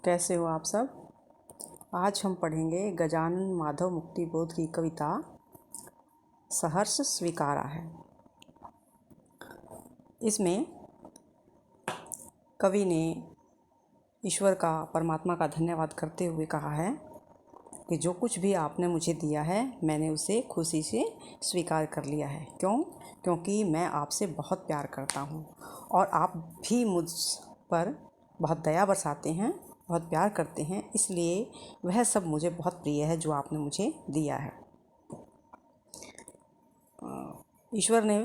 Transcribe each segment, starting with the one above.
कैसे हो आप सब। आज हम पढ़ेंगे गजानन माधव मुक्तिबोध की कविता सहर्ष स्वीकारा है। इसमें कवि ने ईश्वर का, परमात्मा का धन्यवाद करते हुए कहा है कि जो कुछ भी आपने मुझे दिया है मैंने उसे खुशी से स्वीकार कर लिया है। क्योंकि मैं आपसे बहुत प्यार करता हूँ और आप भी मुझ पर बहुत दया बरसाते हैं, बहुत प्यार करते हैं, इसलिए वह सब मुझे बहुत प्रिय है जो आपने मुझे दिया है। ईश्वर ने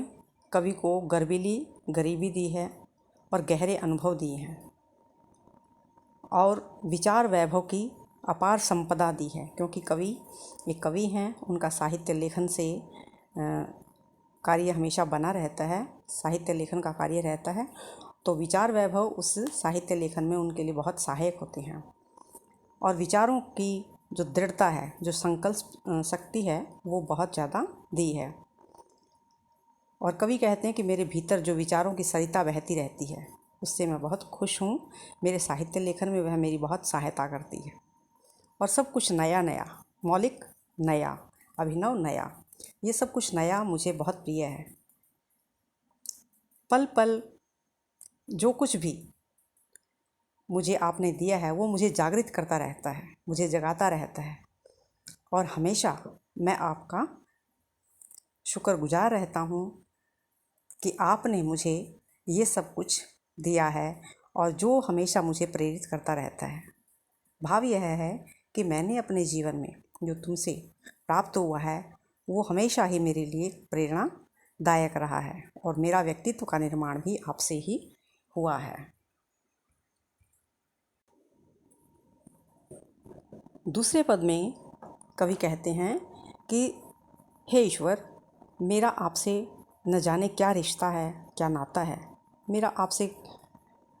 कवि को गर्वीली गरीबी दी है और गहरे अनुभव दिए हैं और विचार वैभव की अपार संपदा दी है। क्योंकि एक कवि हैं, उनका साहित्य लेखन से कार्य हमेशा बना रहता है, साहित्य लेखन का कार्य रहता है, तो विचार वैभव उस साहित्य लेखन में उनके लिए बहुत सहायक होते हैं। और विचारों की जो दृढ़ता है, जो संकल्प शक्ति है, वो बहुत ज़्यादा दी है। और कवि कहते हैं कि मेरे भीतर जो विचारों की सरिता बहती रहती है उससे मैं बहुत खुश हूँ। मेरे साहित्य लेखन में वह मेरी बहुत सहायता करती है। और सब कुछ नया नया, मौलिक नया, अभिनव नया, ये सब कुछ नया मुझे बहुत प्रिय है। पल पल जो कुछ भी मुझे आपने दिया है वो मुझे जागृत करता रहता है, मुझे जगाता रहता है और हमेशा मैं आपका शुक्रगुजार रहता हूँ कि आपने मुझे ये सब कुछ दिया है और जो हमेशा मुझे प्रेरित करता रहता है। भाव यह है कि मैंने अपने जीवन में जो तुमसे प्राप्त हुआ है वो हमेशा ही मेरे लिए प्रेरणादायक रहा है और मेरा व्यक्तित्व का निर्माण भी आपसे ही हुआ है। दूसरे पद में कवि कहते हैं कि हे ईश्वर, मेरा आपसे न जाने क्या रिश्ता है, क्या नाता है, मेरा आपसे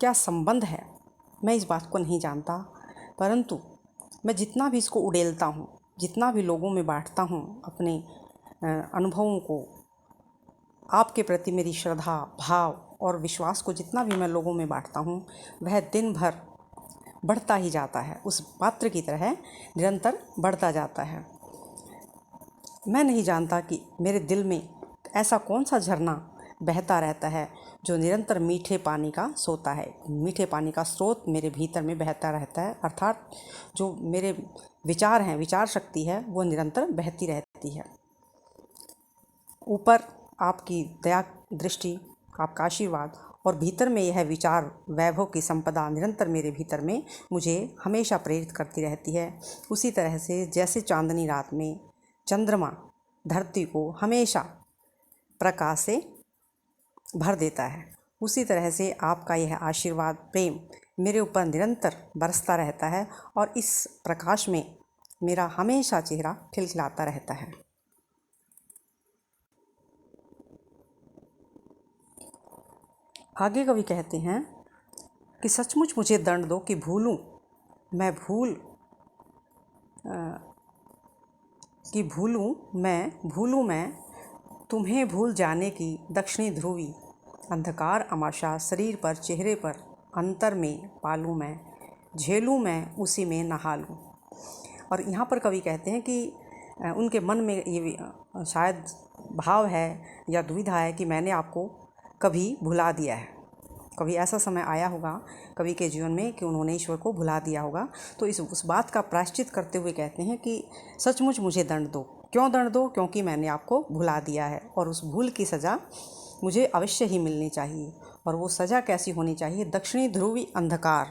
क्या संबंध है, मैं इस बात को नहीं जानता, परंतु मैं जितना भी इसको उड़ेलता हूँ, जितना भी लोगों में बांटता हूँ अपने अनुभवों को, आपके प्रति मेरी श्रद्धा, भाव और विश्वास को जितना भी मैं लोगों में बांटता हूँ वह दिन भर बढ़ता ही जाता है, उस पात्र की तरह निरंतर बढ़ता जाता है। मैं नहीं जानता कि मेरे दिल में ऐसा कौन सा झरना बहता रहता है जो निरंतर मीठे पानी का सोता है, मीठे पानी का स्रोत मेरे भीतर में बहता रहता है, अर्थात जो मेरे विचार हैं, विचार शक्ति है, वो निरंतर बहती रहती है। ऊपर आपकी दया दृष्टि, आपका आशीर्वाद और भीतर में यह विचार वैभव की संपदा निरंतर मेरे भीतर में मुझे हमेशा प्रेरित करती रहती है। उसी तरह से जैसे चांदनी रात में चंद्रमा धरती को हमेशा प्रकाश से भर देता है, उसी तरह से आपका यह आशीर्वाद, प्रेम मेरे ऊपर निरंतर बरसता रहता है और इस प्रकाश में मेरा हमेशा चेहरा खिलखिलाता रहता है। आगे कवि कहते हैं कि सचमुच मुझे दंड दो कि भूलूं मैं तुम्हें भूल जाने की दक्षिणी ध्रुवी अंधकार अमाशा शरीर पर, चेहरे पर, अंतर में पालूं मैं, झेलूं मैं उसी में नहा लूं। और यहाँ पर कवि कहते हैं कि उनके मन में ये शायद भाव है या दुविधा है कि मैंने आपको कभी भुला दिया है। कभी ऐसा समय आया होगा कवि के जीवन में कि उन्होंने ईश्वर को भुला दिया होगा, तो उस बात का प्रायश्चित करते हुए कहते हैं कि सचमुच मुझे दंड दो। क्यों दंड दो? क्योंकि मैंने आपको भुला दिया है और उस भूल की सज़ा मुझे अवश्य ही मिलनी चाहिए। और वो सज़ा कैसी होनी चाहिए? दक्षिणी ध्रुवी अंधकार,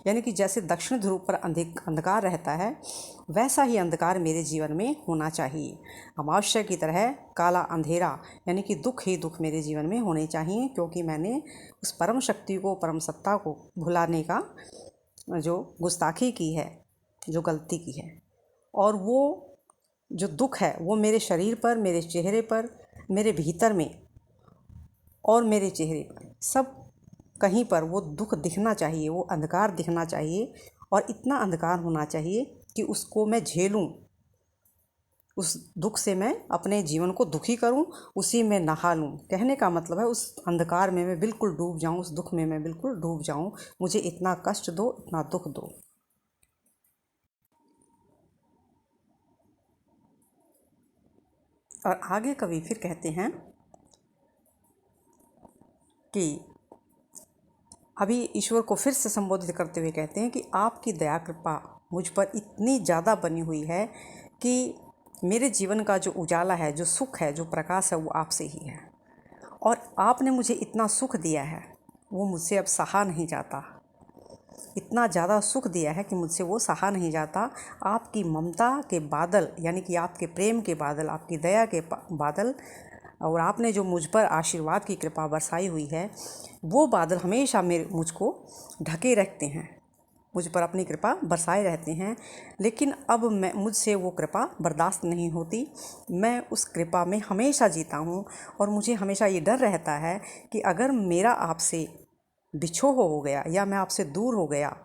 यानी कि जैसे दक्षिण ध्रुव पर अंधकार रहता है वैसा ही अंधकार मेरे जीवन में होना चाहिए। अमावस्या की तरह काला अंधेरा, यानी कि दुख ही दुख मेरे जीवन में होने चाहिए, क्योंकि मैंने उस परम शक्ति को, परम सत्ता को भुलाने का जो गुस्ताखी की है, जो गलती की है। और वो जो दुख है वो मेरे शरीर पर, मेरे चेहरे पर, मेरे भीतर में और मेरे चेहरे पर, सब कहीं पर वो दुख दिखना चाहिए, वो अंधकार दिखना चाहिए और इतना अंधकार होना चाहिए कि उसको मैं झेलूं, उस दुख से मैं अपने जीवन को दुखी करूं, उसी में नहा लूं। कहने का मतलब है उस अंधकार में मैं बिल्कुल डूब जाऊं, उस दुख में मैं बिल्कुल डूब जाऊं। मुझे इतना कष्ट दो, इतना दुख दो। और आगे कवि फिर कहते हैं कि अभी ईश्वर को फिर से संबोधित करते हुए कहते हैं कि आपकी दया कृपा मुझ पर इतनी ज़्यादा बनी हुई है कि मेरे जीवन का जो उजाला है, जो सुख है, जो प्रकाश है, वो आपसे ही है। और आपने मुझे इतना सुख दिया है, वो मुझसे अब सहा नहीं जाता। इतना ज़्यादा सुख दिया है कि मुझसे वो सहा नहीं जाता। आपकी ममता के बादल, यानी कि आपके प्रेम के बादल, आपकी दया के बादल, और आपने जो मुझ पर आशीर्वाद की कृपा बरसाई हुई है, वो बादल हमेशा मुझको ढके रखते हैं, मुझ पर अपनी कृपा बरसाए रहते हैं। लेकिन अब मुझसे वो कृपा बर्दाश्त नहीं होती। मैं उस कृपा में हमेशा जीता हूँ और मुझे हमेशा ये डर रहता है कि अगर मेरा आपसे बिछोह हो गया या मैं आपसे दूर हो गया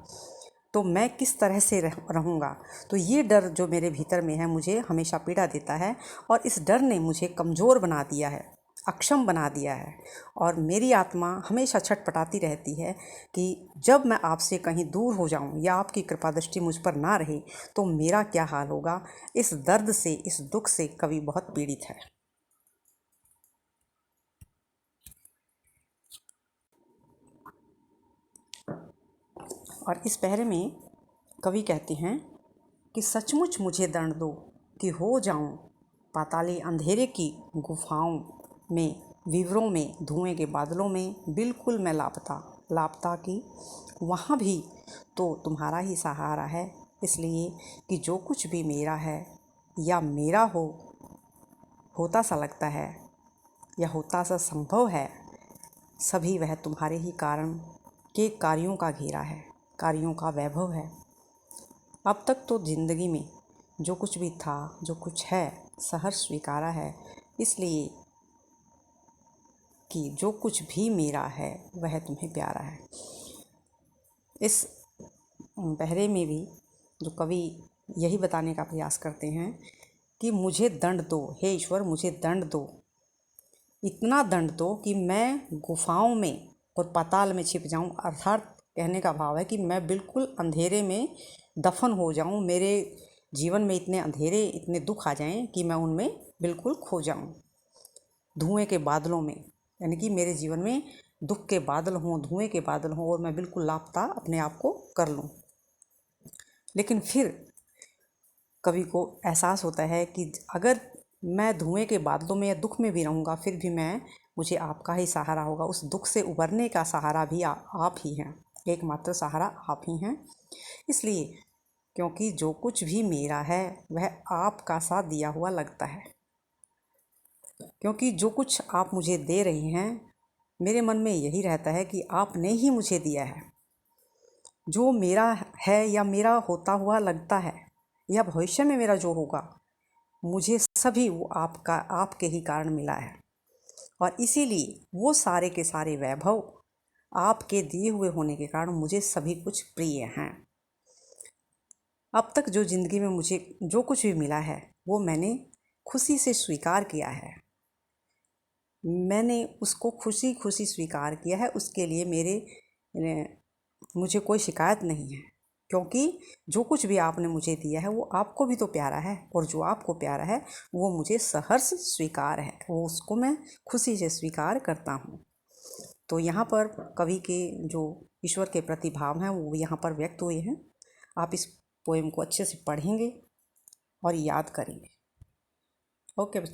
तो मैं किस तरह से रहूँगा। तो ये डर जो मेरे भीतर में है मुझे हमेशा पीड़ा देता है, और इस डर ने मुझे कमज़ोर बना दिया है, अक्षम बना दिया है। और मेरी आत्मा हमेशा छटपटाती रहती है कि जब मैं आपसे कहीं दूर हो जाऊं या आपकी कृपा दृष्टि मुझ पर ना रहे तो मेरा क्या हाल होगा। इस दर्द से, इस दुख से कवि बहुत पीड़ित है। और इस पहरे में कवि कहते हैं कि सचमुच मुझे दंड दो कि हो जाऊं पाताली अंधेरे की गुफाओं में, विवरों में, धुएं के बादलों में, बिल्कुल मैं लापता लापता की वहाँ भी तो तुम्हारा ही सहारा है। इसलिए कि जो कुछ भी मेरा है या मेरा होता सा लगता है या होता सा संभव है, सभी वह तुम्हारे ही कारण के कार्यों का घेरा है, कार्यों का वैभव है। अब तक तो ज़िंदगी में जो कुछ भी था, जो कुछ है, सहर्ष स्वीकारा है। इसलिए कि जो कुछ भी मेरा है वह तुम्हें प्यारा है। इस पहरे में भी जो कवि यही बताने का प्रयास करते हैं कि मुझे दंड दो, हे ईश्वर मुझे दंड दो, इतना दंड दो कि मैं गुफाओं में और पाताल में छिप जाऊं। अर्थात कहने का भाव है कि मैं बिल्कुल अंधेरे में दफन हो जाऊं, मेरे जीवन में इतने अंधेरे, इतने दुख आ जाएं कि मैं उनमें बिल्कुल खो जाऊं, धुएं के बादलों में, यानी कि मेरे जीवन में दुख के बादल हों, धुएं के बादल हों और मैं बिल्कुल लापता अपने आप को कर लूं। लेकिन फिर कवि को एहसास होता है कि अगर मैं धुएं के बादलों में या दुख में भी रहूँगा फिर भी मुझे आपका ही सहारा होगा। उस दुख से उबरने का सहारा भी आप ही हैं, एकमात्र सहारा आप ही हैं। इसलिए क्योंकि जो कुछ भी मेरा है वह आपका साथ दिया हुआ लगता है, क्योंकि जो कुछ आप मुझे दे रही हैं मेरे मन में यही रहता है कि आपने ही मुझे दिया है। जो मेरा है या मेरा होता हुआ लगता है या भविष्य में मेरा जो होगा, मुझे सभी वो आपके ही कारण मिला है। और इसीलिए वो सारे के सारे वैभव आपके दिए हुए होने के कारण मुझे सभी कुछ प्रिय हैं। अब तक जो ज़िंदगी में मुझे जो कुछ भी मिला है वो मैंने खुशी से स्वीकार किया है, मैंने उसको खुशी खुशी स्वीकार किया है। उसके लिए मुझे कोई शिकायत नहीं है, क्योंकि जो कुछ भी आपने मुझे दिया है वो आपको भी तो प्यारा है, और जो आपको प्यारा है वो मुझे सहर्ष स्वीकार है, वो उसको मैं खुशी से स्वीकार करता हूँ। तो यहाँ पर कवि के जो ईश्वर के प्रति भाव हैं वो यहाँ पर व्यक्त हुए हैं। आप इस पोएम को अच्छे से पढ़ेंगे और याद करेंगे। ओके बच्चे।